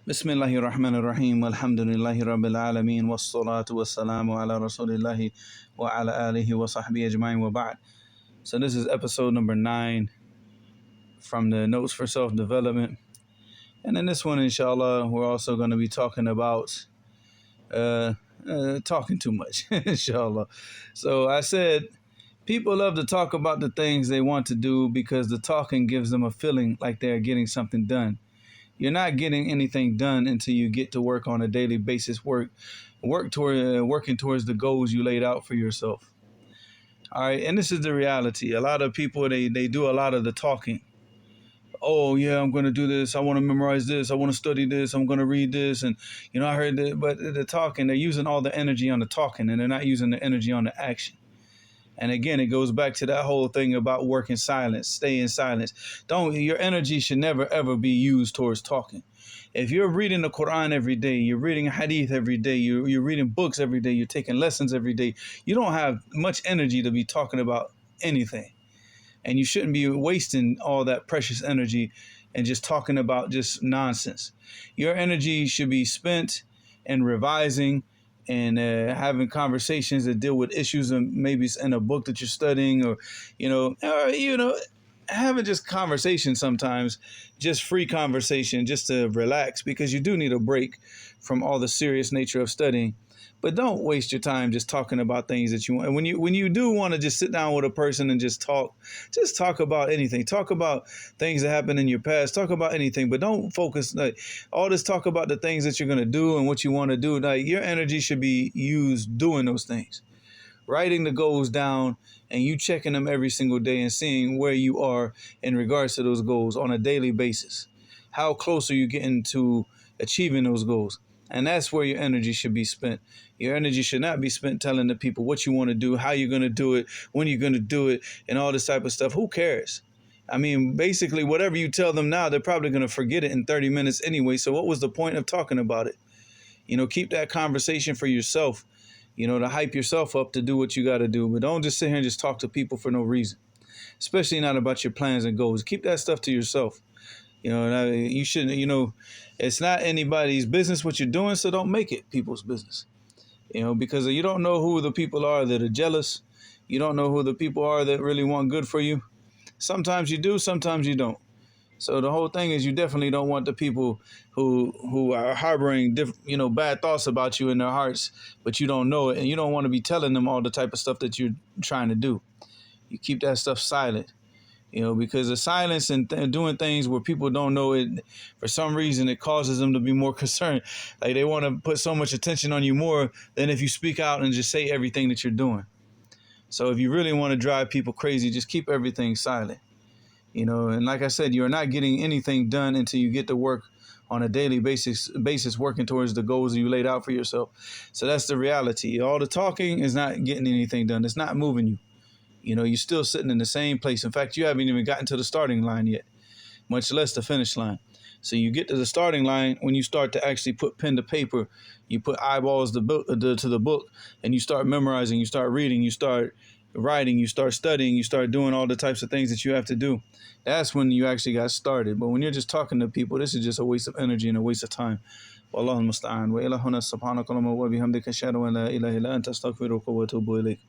Bismillahir Rahmanir Rahim. Alhamdulillahi Rabbil Alameen. Wassalatu wassalamu ala Rasulillahi wa ala alihi wa sahbihi ajma'in wa ba'd. So this is episode number 9 from the Notes for Self-Development. And in this one, inshallah, we're also going to be talking about talking too much, inshallah. So I said, people love to talk about the things they want to do because the talking gives them a feeling like they're getting something done. You're not getting anything done until you get to work on a daily basis, working towards the goals you laid out for yourself. All right, and this is the reality. A lot of people, they do a lot of the talking. Oh, yeah, I'm going to do this. I want to memorize this. I want to study this. I'm going to read this. And, I heard that. But the talking, they're using all the energy on the talking, and they're not using the energy on the action. And again, it goes back to that whole thing about work in silence, stay in silence. Your energy should never, ever be used towards talking. If you're reading the Quran every day, you're reading hadith every day, you're reading books every day, you're taking lessons every day, you don't have much energy to be talking about anything. And you shouldn't be wasting all that precious energy and just talking about just nonsense. Your energy should be spent in revising and having conversations that deal with issues, and maybe it's in a book that you're studying, or having just conversation sometimes, just free conversation, just to relax, because you do need a break from all the serious nature of studying. But don't waste your time just talking about things that you want. And when you do want to just sit down with a person and just talk about anything. Talk about things that happened in your past. Talk about anything, but don't focus all this talk about the things that you're going to do and what you want to do. Your energy should be used doing those things. Writing the goals down and you checking them every single day and seeing where you are in regards to those goals on a daily basis. How close are you getting to achieving those goals? And that's where your energy should be spent. Your energy should not be spent telling the people what you want to do, how you're going to do it, when you're going to do it, and all this type of stuff. Who cares? I mean, basically, whatever you tell them now, they're probably going to forget it in 30 minutes anyway. So what was the point of talking about it? Keep that conversation for yourself, to hype yourself up to do what you got to do. But don't just sit here and just talk to people for no reason, especially not about your plans and goals. Keep that stuff to yourself. You shouldn't, it's not anybody's business what you're doing, so don't make it people's business. Because you don't know who the people are that are jealous. You don't know who the people are that really want good for you. Sometimes you do, sometimes you don't. So the whole thing is, you definitely don't want the people who are harboring bad thoughts about you in their hearts, but you don't know it, and you don't want to be telling them all the type of stuff that you're trying to do. You keep that stuff silent. Because the silence and doing things where people don't know it, for some reason, it causes them to be more concerned. Like they want to put so much attention on you more than if you speak out and just say everything that you're doing. So if you really want to drive people crazy, just keep everything silent. And like I said, you're not getting anything done until you get to work on a daily basis working towards the goals you laid out for yourself. So that's the reality. All the talking is not getting anything done. It's not moving you. You're still sitting in the same place. In fact, you haven't even gotten to the starting line yet, much less the finish line. So you get to the starting line when you start to actually put pen to paper, you put eyeballs to the book, and you start memorizing, you start reading, you start writing, you start studying, you start doing all the types of things that you have to do. That's when you actually got started. But when you're just talking to people, this is just a waste of energy and a waste of time. Wallahu musta'an. Wa ila huna subhanakallahumma wa bihamdika ashhadu an la ilaha illa anta astaghfiruka wa atubu ilayk.